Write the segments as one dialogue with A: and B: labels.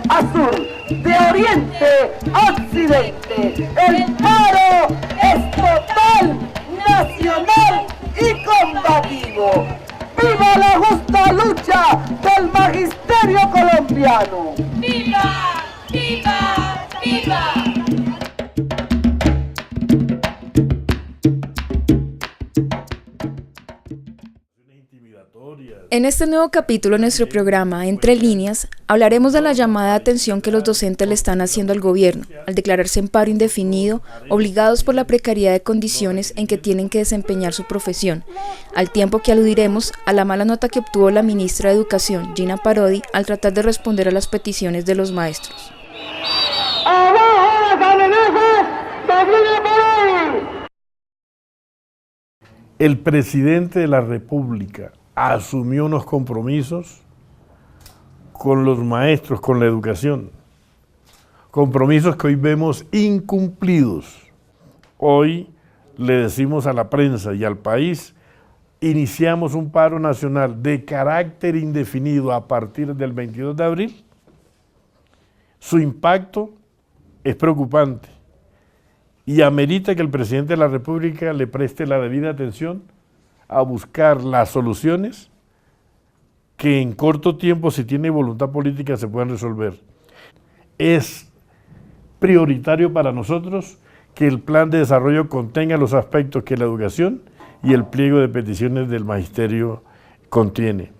A: a sur, de oriente a occidente. El paro es total, nacional y combativo. ¡Viva la justa lucha del magisterio colombiano!
B: ¡Viva! ¡Viva! ¡Viva!
C: En este nuevo capítulo de nuestro programa, Entre Líneas, hablaremos de la llamada de atención que los docentes le están haciendo al gobierno, al declararse en paro indefinido, obligados por la precariedad de condiciones en que tienen que desempeñar su profesión, al tiempo que aludiremos a la mala nota que obtuvo la ministra de Educación, Gina Parodi, al tratar de responder a las peticiones de los maestros.
D: El presidente de la República asumió unos compromisos con los maestros, con la educación, compromisos que hoy vemos incumplidos. Hoy le decimos a la prensa y al país, iniciamos un paro nacional de carácter indefinido a partir del 22 de abril. Su impacto es preocupante y amerita que el presidente de la República le preste la debida atención a buscar las soluciones que en corto tiempo, si tiene voluntad política, se puedan resolver. Es prioritario para nosotros que el plan de desarrollo contenga los aspectos que la educación y el pliego de peticiones del magisterio contiene.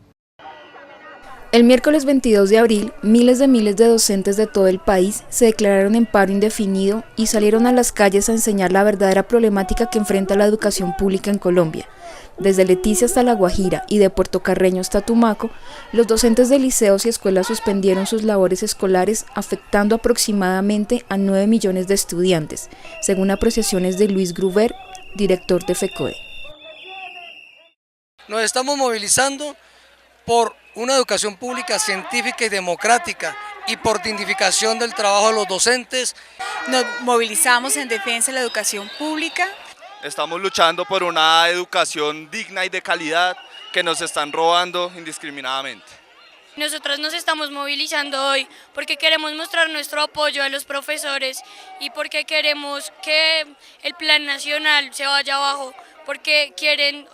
C: El miércoles 22 de abril, miles de docentes de todo el país se declararon en paro indefinido y salieron a las calles a enseñar la verdadera problemática que enfrenta la educación pública en Colombia. Desde Leticia hasta La Guajira y de Puerto Carreño hasta Tumaco, los docentes de liceos y escuelas suspendieron sus labores escolares, afectando aproximadamente a 9 millones de estudiantes, según apreciaciones de Luis Gruber, director de FECODE.
E: Nos estamos movilizando por una educación pública científica y democrática y por dignificación del trabajo de los docentes.
F: Nos movilizamos en defensa de la educación pública.
G: Estamos luchando por una educación digna y de calidad que nos están robando indiscriminadamente.
B: Nosotros nos estamos movilizando hoy porque queremos mostrar nuestro apoyo a los profesores y porque queremos que el plan nacional se vaya abajo, porque quieren,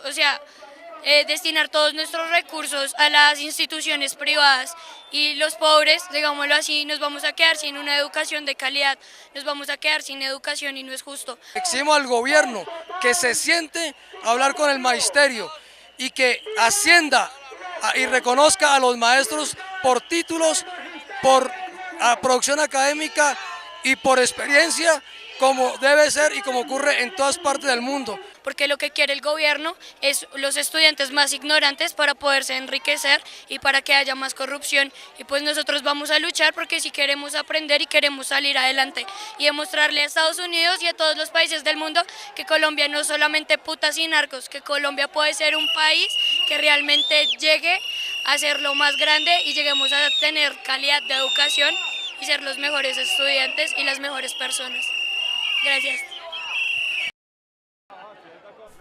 B: destinar todos nuestros recursos a las instituciones privadas y los pobres, digámoslo así, nos vamos a quedar sin una educación de calidad, nos vamos a quedar sin educación y no es justo.
E: Exigimos al gobierno que se siente a hablar con el magisterio y que ascienda y reconozca a los maestros por títulos, por producción académica y por experiencia, como debe ser y como ocurre en todas partes del mundo.
B: Porque lo que quiere el gobierno es los estudiantes más ignorantes para poderse enriquecer y para que haya más corrupción. Y pues nosotros vamos a luchar porque si queremos aprender y queremos salir adelante y demostrarle a Estados Unidos y a todos los países del mundo que Colombia no es solamente putas y narcos, que Colombia puede ser un país que realmente llegue a ser lo más grande y lleguemos a tener calidad de educación y ser los mejores estudiantes y las mejores personas. Gracias.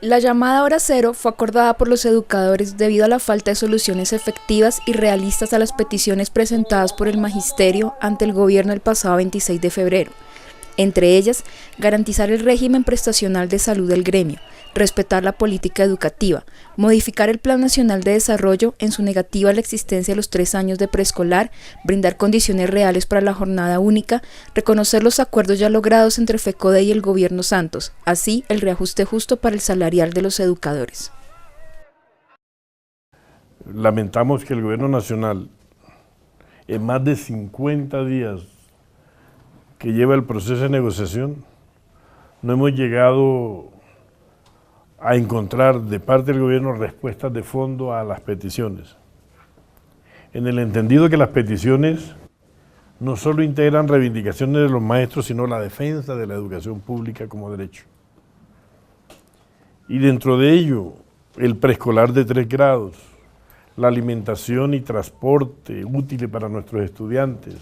C: La llamada hora cero fue acordada por los educadores debido a la falta de soluciones efectivas y realistas a las peticiones presentadas por el magisterio ante el gobierno el pasado 26 de febrero. Entre ellas, garantizar el régimen prestacional de salud del gremio, respetar la política educativa, modificar el Plan Nacional de Desarrollo en su negativa a la existencia de los 3 años de preescolar, brindar condiciones reales para la jornada única, reconocer los acuerdos ya logrados entre FECODE y el gobierno Santos, así el reajuste justo para el salarial de los educadores.
D: Lamentamos que el gobierno nacional, en más de 50 días que lleva el proceso de negociación, no hemos llegado a encontrar de parte del gobierno respuestas de fondo a las peticiones. En el entendido que las peticiones no solo integran reivindicaciones de los maestros, sino la defensa de la educación pública como derecho. Y dentro de ello, el preescolar de 3 grados, la alimentación y transporte útiles para nuestros estudiantes,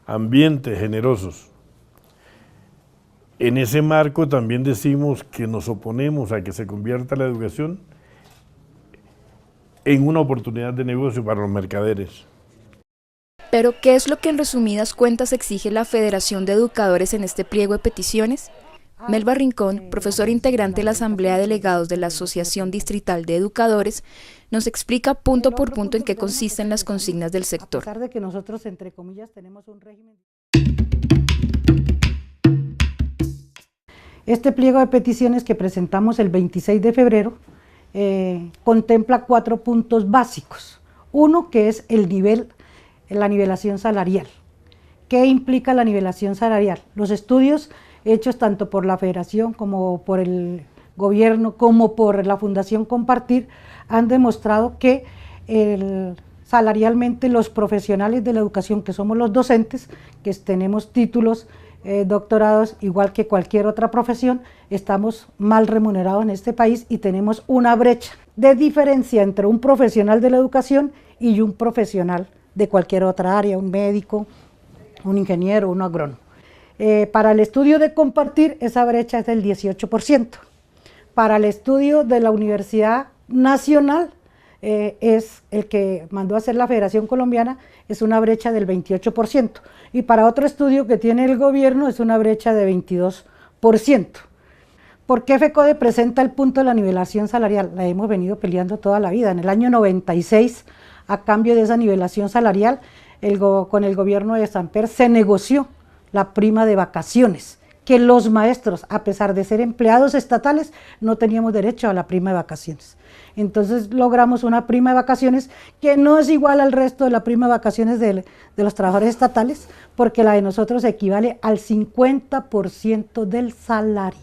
D: ambientes generosos. En ese marco también decimos que nos oponemos a que se convierta la educación en una oportunidad de negocio para los mercaderes.
C: Pero, ¿qué es lo que en resumidas cuentas exige la Federación de Educadores en este pliego de peticiones? Melba Rincón, profesora integrante de la Asamblea de Delegados de la Asociación Distrital de Educadores, nos explica punto por punto en qué consisten las consignas del sector.
H: A pesar de que nosotros, entre comillas, tenemos un régimen. Este pliego de peticiones que presentamos el 26 de febrero contempla 4 puntos básicos. Uno, que es la nivelación salarial. ¿Qué implica la nivelación salarial? Los estudios hechos tanto por la Federación como por el gobierno, como por la Fundación Compartir, han demostrado que salarialmente los profesionales de la educación, que somos los docentes, que tenemos títulos, doctorados, igual que cualquier otra profesión, estamos mal remunerados en este país y tenemos una brecha de diferencia entre un profesional de la educación y un profesional de cualquier otra área, un médico, un ingeniero, un agrónomo. Para el estudio de Compartir, esa brecha es del 18%. Para el estudio de la Universidad Nacional, es el que mandó a hacer la Federación Colombiana, es una brecha del 28%. Y para otro estudio que tiene el gobierno es una brecha de 22%. ¿Por qué FECODE presenta el punto de la nivelación salarial? La hemos venido peleando toda la vida. En el año 96, a cambio de esa nivelación salarial, con el gobierno de Samper se negoció la prima de vacaciones, que los maestros, a pesar de ser empleados estatales, no teníamos derecho a la prima de vacaciones. Entonces logramos una prima de vacaciones que no es igual al resto de la prima de vacaciones de los trabajadores estatales, porque la de nosotros equivale al 50% del salario.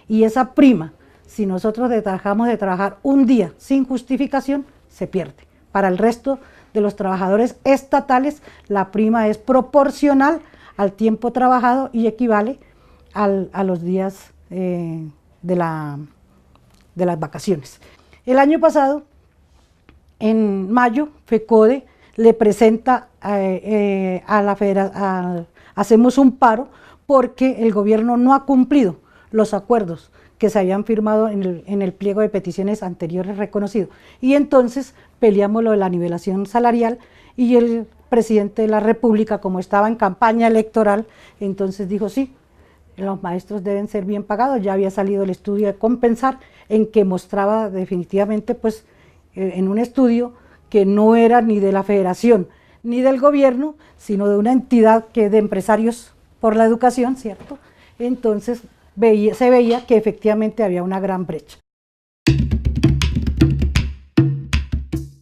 H: Y esa prima, si nosotros dejamos de trabajar un día sin justificación, se pierde. Para el resto de los trabajadores estatales, la prima es proporcional al tiempo trabajado y equivale a los días de las vacaciones. El año pasado, en mayo, FECODE le presenta a la Federación, hacemos un paro porque el gobierno no ha cumplido los acuerdos que se habían firmado en el pliego de peticiones anteriores reconocido. Y entonces peleamos lo de la nivelación salarial y el presidente de la República, como estaba en campaña electoral, entonces dijo sí, los maestros deben ser bien pagados. Ya había salido el estudio de Compensar, en que mostraba definitivamente, pues, en un estudio que no era ni de la Federación ni del gobierno, sino de una entidad de empresarios por la educación, ¿cierto? Entonces se veía que efectivamente había una gran brecha.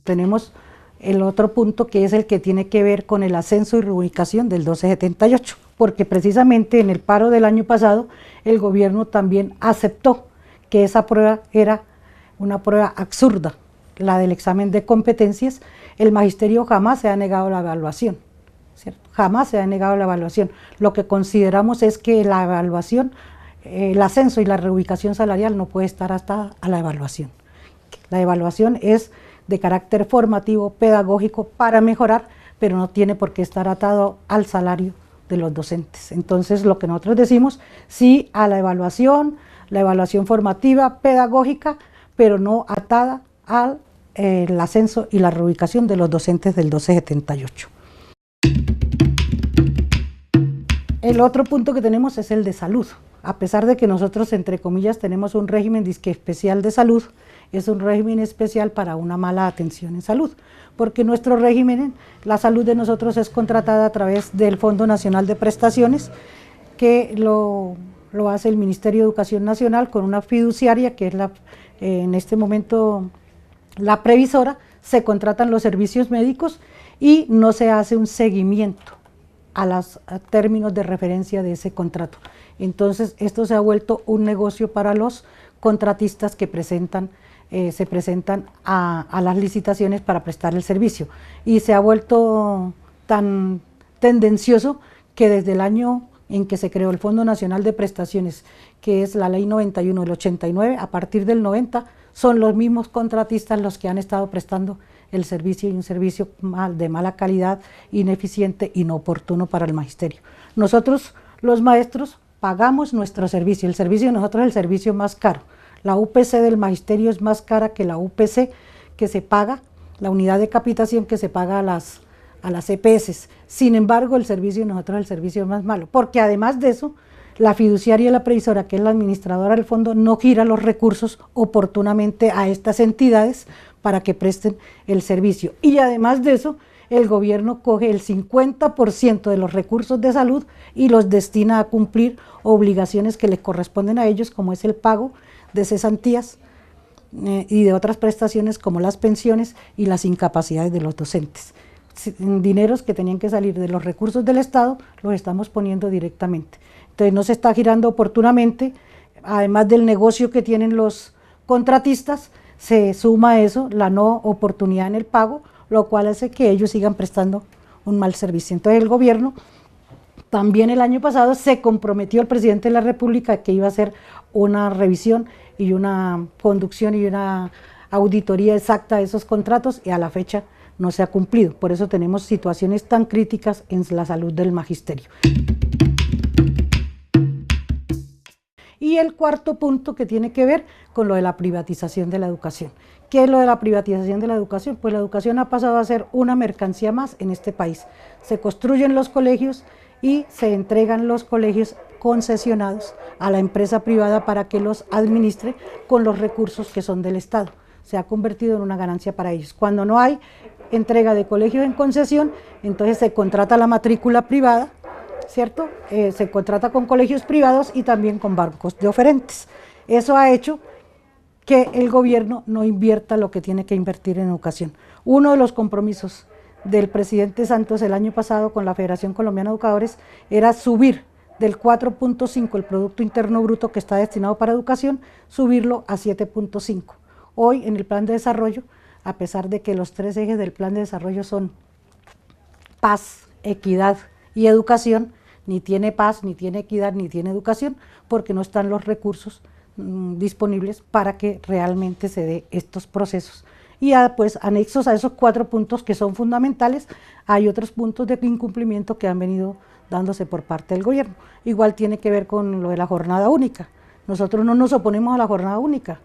H: Tenemos el otro punto, que es el que tiene que ver con el ascenso y reubicación del 1278, porque precisamente en el paro del año pasado el gobierno también aceptó que esa prueba era una prueba absurda, la del examen de competencias. El magisterio jamás se ha negado la evaluación, ¿cierto? Jamás se ha negado la evaluación. Lo que consideramos es que la evaluación, el ascenso y la reubicación salarial no puede estar hasta a la evaluación. La evaluación es de carácter formativo, pedagógico, para mejorar, pero no tiene por qué estar atado al salario de los docentes. Entonces, lo que nosotros decimos, sí a la evaluación formativa, pedagógica, pero no atada al ascenso y la reubicación de los docentes del 1278. El otro punto que tenemos es el de salud. A pesar de que nosotros, entre comillas, tenemos un régimen disque especial de salud, es un régimen especial para una mala atención en salud, porque nuestro régimen, la salud de nosotros es contratada a través del Fondo Nacional de Prestaciones, que lo hace el Ministerio de Educación Nacional con una fiduciaria, que es en este momento la previsora. Se contratan los servicios médicos y no se hace un seguimiento a términos de referencia de ese contrato. Entonces, esto se ha vuelto un negocio para los contratistas que se presentan a las licitaciones para prestar el servicio. Y se ha vuelto tan tendencioso que desde el año en que se creó el Fondo Nacional de Prestaciones, que es la Ley 91 del 89, a partir del 90, son los mismos contratistas los que han estado prestando el servicio, y un servicio de mala calidad, ineficiente, inoportuno para el magisterio. Nosotros, los maestros, pagamos nuestro servicio. El servicio de nosotros es el servicio más caro. La UPC del magisterio es más cara que la UPC que se paga, la unidad de capitación que se paga a las EPS. Sin embargo, el servicio de nosotros es el servicio más malo, porque además de eso, la fiduciaria y la previsora, que es la administradora del fondo, no gira los recursos oportunamente a estas entidades para que presten el servicio. Y además de eso, el gobierno coge el 50% de los recursos de salud y los destina a cumplir obligaciones que les corresponden a ellos, como es el pago de cesantías y de otras prestaciones como las pensiones y las incapacidades de los docentes. Dineros que tenían que salir de los recursos del Estado, los estamos poniendo directamente. Entonces no se está girando oportunamente, además del negocio que tienen los contratistas, se suma a eso la no oportunidad en el pago, lo cual hace que ellos sigan prestando un mal servicio. Entonces el gobierno, también el año pasado, se comprometió el presidente de la República que iba a hacer una revisión y una conducción y una auditoría exacta de esos contratos, y a la fecha no se ha cumplido. Por eso tenemos situaciones tan críticas en la salud del magisterio. Y el cuarto punto, que tiene que ver con lo de la privatización de la educación. ¿Qué es lo de la privatización de la educación? Pues la educación ha pasado a ser una mercancía más en este país. Se construyen los colegios y se entregan los colegios concesionados a la empresa privada para que los administre con los recursos que son del Estado. Se ha convertido en una ganancia para ellos. Cuando no hay entrega de colegios en concesión, entonces se contrata la matrícula privada, ¿cierto? Se contrata con colegios privados y también con bancos de oferentes. Eso ha hecho que el gobierno no invierta lo que tiene que invertir en educación. Uno de los compromisos del presidente Santos el año pasado con la Federación Colombiana de Educadores era subir del 4.5 el Producto Interno Bruto que está destinado para educación, subirlo a 7.5. Hoy en el plan de desarrollo, a pesar de que los 3 ejes del plan de desarrollo son paz, equidad y educación, ni tiene paz, ni tiene equidad, ni tiene educación, porque no están los recursos disponibles para que realmente se dé estos procesos. Y pues anexos a esos 4 puntos que son fundamentales, hay otros puntos de incumplimiento que han venido dándose por parte del gobierno. Igual tiene que ver con lo de la jornada única. Nosotros no nos oponemos a la jornada única.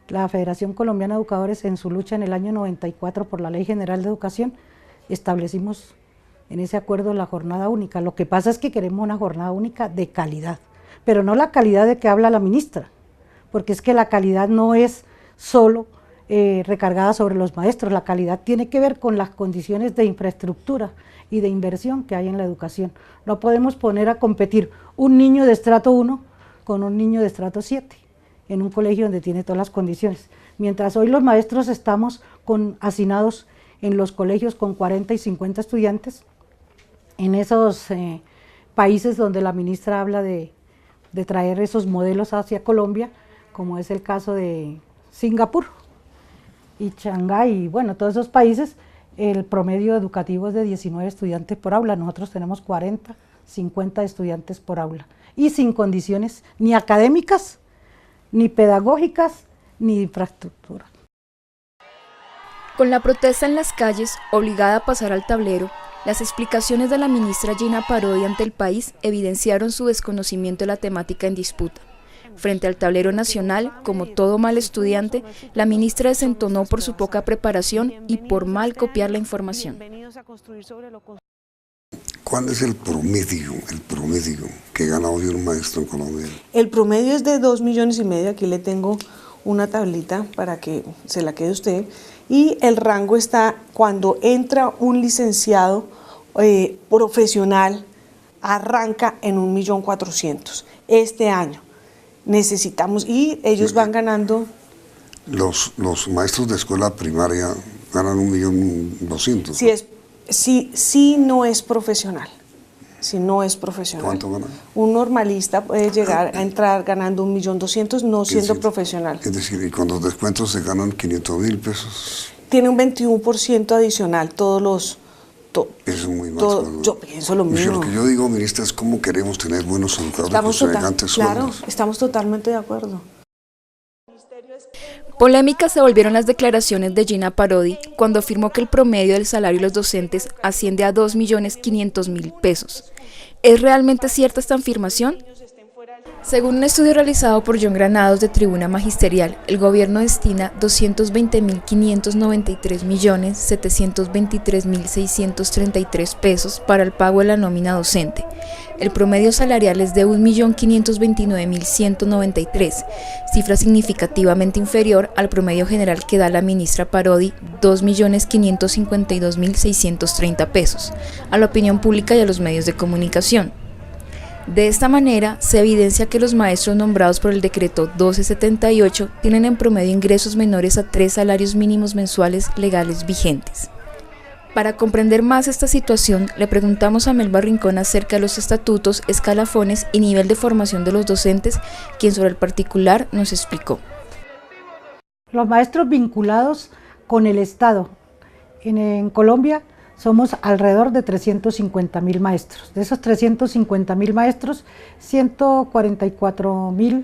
H: La Federación Colombiana de Educadores, en su lucha en el año 94 por la Ley General de Educación, establecimos en ese acuerdo la jornada única. Lo que pasa es que queremos una jornada única de calidad, pero no la calidad de que habla la ministra, porque es que la calidad no es solo recargada sobre los maestros, la calidad tiene que ver con las condiciones de infraestructura y de inversión que hay en la educación. No podemos poner a competir un niño de estrato 1 con un niño de estrato 7 en un colegio donde tiene todas las condiciones. Mientras hoy los maestros estamos hacinados en los colegios con 40 y 50 estudiantes, en esos países donde la ministra habla de traer esos modelos hacia Colombia, como es el caso de Singapur y Shanghái, y bueno, todos esos países, el promedio educativo es de 19 estudiantes por aula, nosotros tenemos 40, 50 estudiantes por aula, y sin condiciones ni académicas, ni pedagógicas, ni de infraestructura.
C: Con la protesta en las calles, obligada a pasar al tablero, las explicaciones de la ministra Gina Parodi ante el país evidenciaron su desconocimiento de la temática en disputa. Frente al tablero nacional, como todo mal estudiante, la ministra desentonó por su poca preparación y por mal copiar la información.
I: ¿Cuál es el promedio que gana hoy un maestro en Colombia?
J: El promedio es de 2,5 millones, aquí le tengo una tablita para que se la quede usted, y el rango está cuando entra un licenciado profesional, arranca en 1.400.000 este año. Necesitamos, y ellos van ganando.
I: Los maestros de escuela primaria ganan 1.200.000.
J: Si no es profesional. Si no es profesional.
I: ¿Cuánto gana?
J: Un normalista puede llegar a entrar ganando 1.200.000 no siendo profesional.
I: Es decir, y con los descuentos se ganan 500.000 pesos.
J: Tiene un 21% adicional todos los...
I: Eso es muy más.
J: Yo pienso lo mismo.
I: Lo que yo digo, ministra, es cómo queremos tener buenos educadores con elegantes sueldos.
J: Claro, estamos totalmente de acuerdo.
C: Polémicas se volvieron las declaraciones de Gina Parodi cuando afirmó que el promedio del salario de los docentes asciende a 2.500.000 pesos. ¿Es realmente cierta esta afirmación? Según un estudio realizado por John Granados de Tribuna Magisterial, el gobierno destina 220.593.723.633 pesos para el pago de la nómina docente. El promedio salarial es de 1.529.193, cifra significativamente inferior al promedio general que da la ministra Parodi, 2.552.630 pesos, a la opinión pública y a los medios de comunicación. De esta manera, se evidencia que los maestros nombrados por el decreto 1278 tienen en promedio ingresos menores a 3 salarios mínimos mensuales legales vigentes. Para comprender más esta situación, le preguntamos a Melba Rincón acerca de los estatutos, escalafones y nivel de formación de los docentes, quien sobre el particular nos explicó.
H: Los maestros vinculados con el Estado en Colombia somos alrededor de 350.000 maestros. De esos 350.000 maestros, 144.000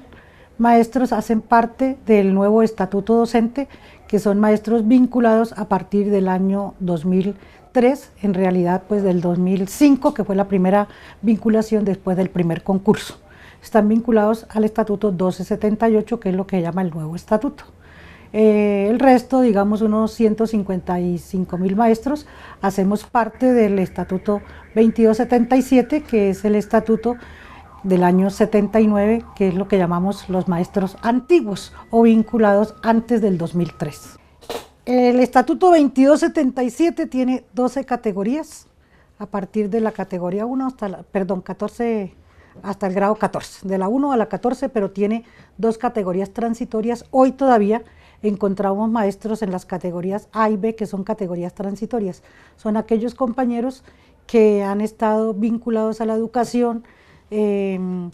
H: maestros hacen parte del nuevo estatuto docente, que son maestros vinculados a partir del año 2003, en realidad pues del 2005, que fue la primera vinculación después del primer concurso. Están vinculados al estatuto 1278, que es lo que se llama el nuevo estatuto. El resto, digamos unos 155.000 maestros, hacemos parte del estatuto 2277, que es el estatuto del año 79, que es lo que llamamos los maestros antiguos o vinculados antes del 2003. El estatuto 2277 tiene 12 categorías, a partir de la categoría 1 hasta, 14, hasta el grado 14, de la 1 a la 14, pero tiene 2 categorías transitorias. Hoy todavía encontramos maestros en las categorías A y B, que son categorías transitorias. Son aquellos compañeros que han estado vinculados a la educación, que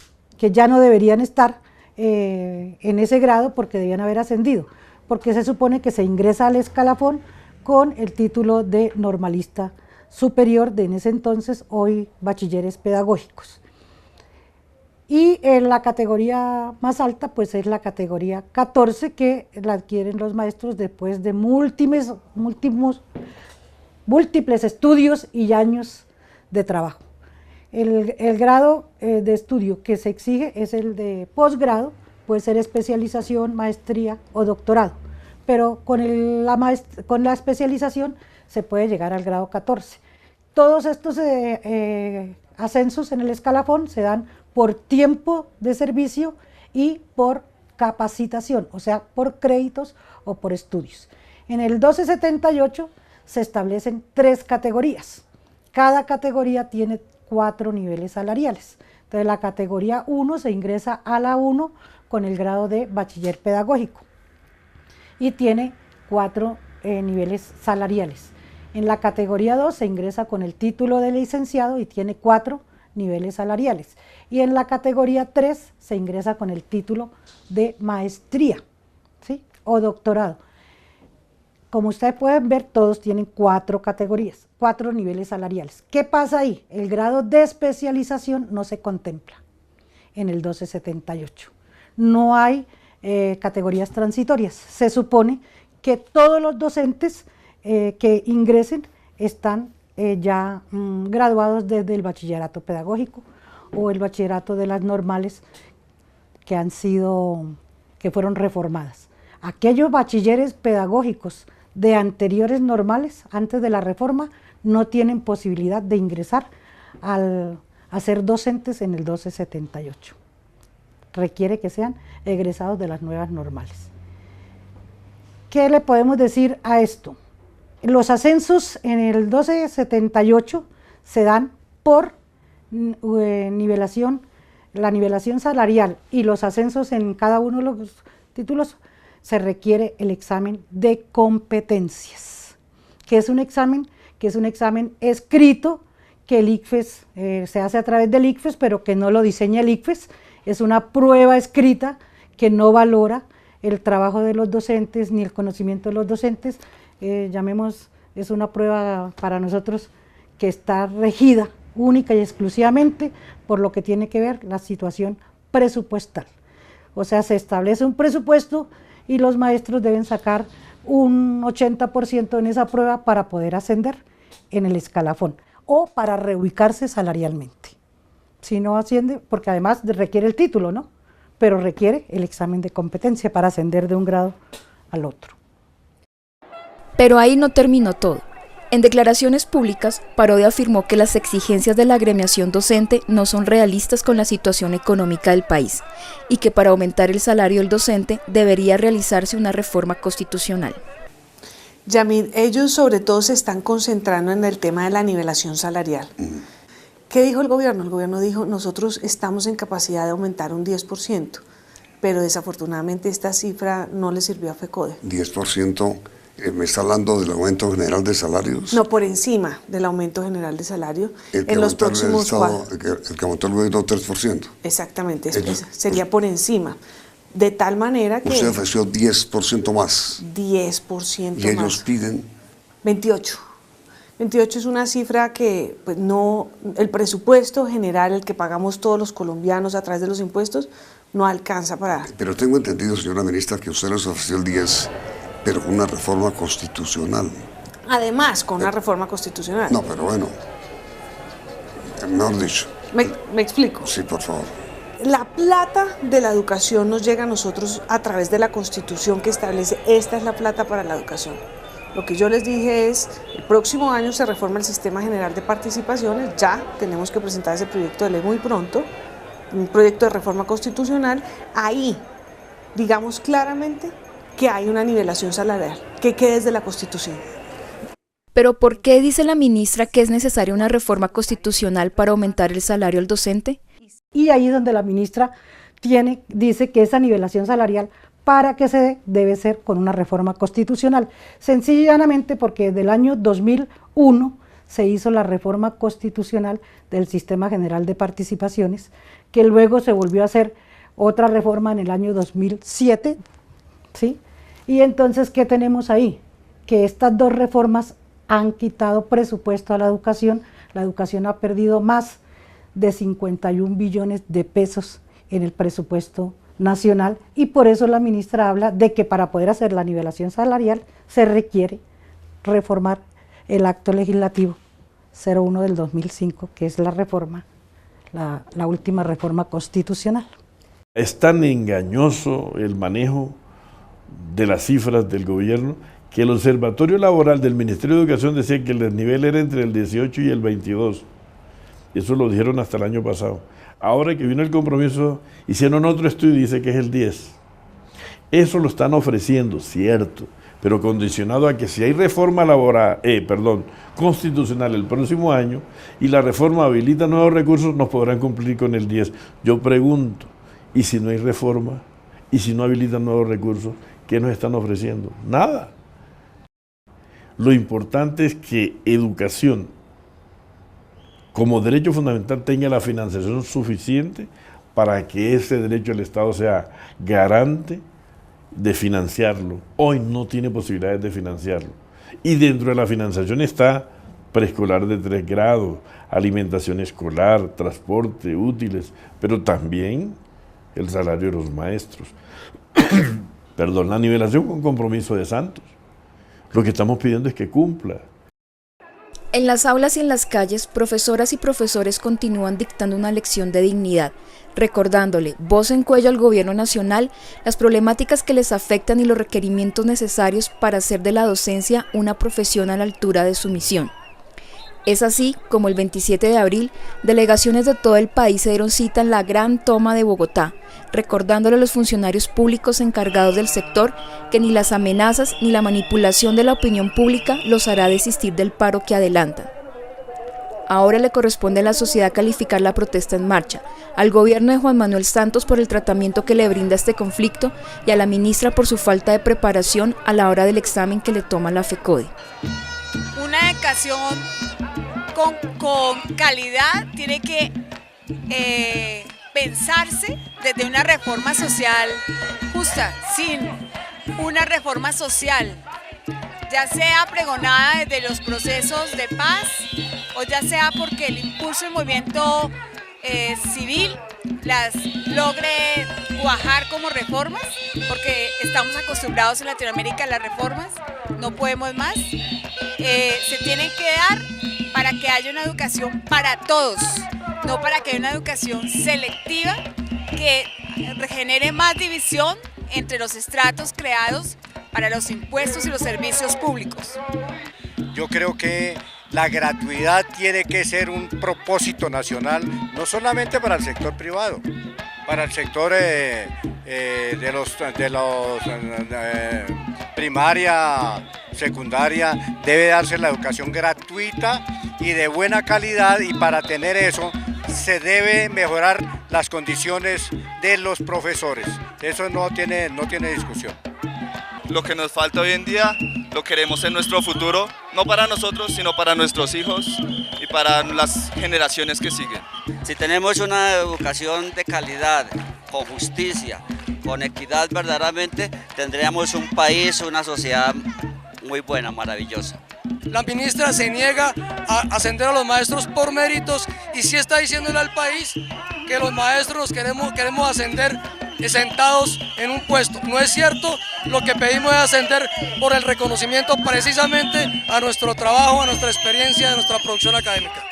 H: ya no deberían estar en ese grado porque debían haber ascendido, porque se supone que se ingresa al escalafón con el título de normalista superior de en ese entonces, hoy bachilleres pedagógicos. Y en la categoría más alta pues es la categoría 14, que la adquieren los maestros después de múltiples estudios y años de trabajo. El grado de estudio que se exige es el de posgrado, puede ser especialización, maestría o doctorado, pero con la especialización se puede llegar al grado 14. Todos estos ascensos en el escalafón se dan por tiempo de servicio y por capacitación, o sea, por créditos o por estudios. En el 1278 se establecen 3 categorías. Cada categoría tiene 4 niveles salariales. Entonces, la categoría 1 se ingresa a la 1 con el grado de bachiller pedagógico y tiene 4 niveles salariales. En la categoría 2 se ingresa con el título de licenciado y tiene 4 niveles salariales. Y en la categoría 3 se ingresa con el título de maestría, ¿sí?, o doctorado. Como ustedes pueden ver, todos tienen 4 categorías, 4 niveles salariales. ¿Qué pasa ahí? El grado de especialización no se contempla en el 1278. No hay categorías transitorias. Se supone que todos los docentes que ingresen están ya graduados desde el bachillerato pedagógico o el bachillerato de las normales que fueron reformadas. Aquellos bachilleres pedagógicos de anteriores normales, antes de la reforma, no tienen posibilidad de ingresar a ser docentes en el 1278. Requiere que sean egresados de las nuevas normales. ¿Qué le podemos decir a esto? Los ascensos en el 1278 se dan por nivelación, la nivelación salarial, y los ascensos en cada uno de los títulos se requiere el examen de competencias, que es un examen escrito que el ICFES se hace a través del ICFES, pero que no lo diseña el ICFES. Es una prueba escrita que no valora el trabajo de los docentes ni el conocimiento de los docentes. Es una prueba para nosotros que está regida única y exclusivamente por lo que tiene que ver la situación presupuestal. O sea, se establece un presupuesto y los maestros deben sacar un 80% en esa prueba para poder ascender en el escalafón o para reubicarse salarialmente. Si no asciende, porque además requiere el título, ¿no? Pero requiere el examen de competencia para ascender de un grado al otro.
C: Pero ahí no terminó todo. En declaraciones públicas, Parodi afirmó que las exigencias de la agremiación docente no son realistas con la situación económica del país y que para aumentar el salario del docente debería realizarse una reforma constitucional.
J: Yamid, ellos sobre todo se están concentrando en el tema de la nivelación salarial. ¿Qué dijo el gobierno? El gobierno dijo, nosotros estamos en capacidad de aumentar un 10%, pero desafortunadamente esta cifra no le sirvió a FECODE.
I: 10%. ¿Me está hablando del aumento general de salarios?
J: No, por encima del aumento general de salario
I: en los próximos 4. El que aumentó el gobierno 3%.
J: Exactamente, sería por encima. De tal manera que...
I: Usted ofreció 10% más.
J: 10% más.
I: Y ellos piden...
J: 28. 28 es una cifra que pues no, el presupuesto general, el que pagamos todos los colombianos a través de los impuestos, no alcanza para...
I: Pero tengo entendido, señora ministra, que usted les ofreció el 10%. Pero con una reforma constitucional.
J: Además, con una reforma constitucional.
I: No, pero bueno, mejor dicho.
J: ¿Me explico?
I: Sí, por favor.
J: La plata de la educación nos llega a nosotros a través de la Constitución que establece, esta es la plata para la educación. Lo que yo les dije es, el próximo año se reforma el Sistema General de Participaciones, ya tenemos que presentar ese proyecto de ley muy pronto, un proyecto de reforma constitucional, ahí, digamos claramente, que hay una nivelación salarial, que quede desde la Constitución.
C: ¿Pero por qué dice la ministra que es necesaria una reforma constitucional para aumentar el salario al docente?
H: Y ahí es donde la ministra dice que esa nivelación salarial, para que se dé, debe ser con una reforma constitucional. Sencillamente porque desde el año 2001 se hizo la reforma constitucional del Sistema General de Participaciones, que luego se volvió a hacer otra reforma en el año 2007, ¿sí? Y entonces, ¿qué tenemos ahí? Que estas dos reformas han quitado presupuesto a la educación ha perdido más de 51 billones de pesos en el presupuesto nacional y por eso la ministra habla de que para poder hacer la nivelación salarial se requiere reformar el acto legislativo 01 del 2005, que es la reforma, la última reforma constitucional.
D: Es tan engañoso el manejo de las cifras del gobierno que el Observatorio Laboral del Ministerio de Educación decía que el desnivel era entre el 18 y el 22. Eso lo dijeron hasta el año pasado. Ahora que vino el compromiso, hicieron otro estudio y dice que es el 10. Eso lo están ofreciendo, cierto, pero condicionado a que si hay reforma constitucional el próximo año y la reforma habilita nuevos recursos, nos podrán cumplir con el 10. Yo pregunto, ¿y si no hay reforma? ¿Y si no habilitan nuevos recursos? ¿Qué nos están ofreciendo? Nada. Lo importante es que educación, como derecho fundamental, tenga la financiación suficiente para que ese derecho del Estado sea garante de financiarlo. Hoy no tiene posibilidades de financiarlo. Y dentro de la financiación está preescolar de 3 grados, alimentación escolar, transporte, útiles, pero también el salario de los maestros. Perdón, la nivelación con compromiso de Santos. Lo que estamos pidiendo es que cumpla.
C: En las aulas y en las calles, profesoras y profesores continúan dictando una lección de dignidad, recordándole, voz en cuello al gobierno nacional, las problemáticas que les afectan y los requerimientos necesarios para hacer de la docencia una profesión a la altura de su misión. Es así como el 27 de abril, delegaciones de todo el país se dieron cita en la Gran Toma de Bogotá, recordándole a los funcionarios públicos encargados del sector que ni las amenazas ni la manipulación de la opinión pública los hará desistir del paro que adelantan. Ahora le corresponde a la sociedad calificar la protesta en marcha, al gobierno de Juan Manuel Santos por el tratamiento que le brinda este conflicto y a la ministra por su falta de preparación a la hora del examen que le toma la FECODE.
F: Una educación con calidad tiene que pensarse desde una reforma social justa, sin una reforma social, ya sea pregonada desde los procesos de paz o ya sea porque el impulso del movimiento civil las logre cuajar como reformas, porque estamos acostumbrados en Latinoamérica a las reformas, no podemos más, se tienen que dar para que haya una educación para todos, no para que haya una educación selectiva que genere más división entre los estratos creados para los impuestos y los servicios públicos.
K: Yo creo que la gratuidad tiene que ser un propósito nacional, no solamente para el sector privado, para el sector de los primaria, secundaria, debe darse la educación gratuita y de buena calidad, y para tener eso se debe mejorar las condiciones de los profesores. Eso no tiene discusión.
G: Lo que nos falta hoy en día lo queremos en nuestro futuro, no para nosotros, sino para nuestros hijos y para las generaciones que siguen.
L: Si tenemos una educación de calidad, con justicia, con equidad verdaderamente, tendríamos un país, una sociedad muy buena, maravillosa.
E: La ministra se niega a ascender a los maestros por méritos y sí está diciéndole al país que los maestros queremos ascender sentados en un puesto. No es cierto, lo que pedimos es ascender por el reconocimiento precisamente a nuestro trabajo, a nuestra experiencia, a nuestra producción académica.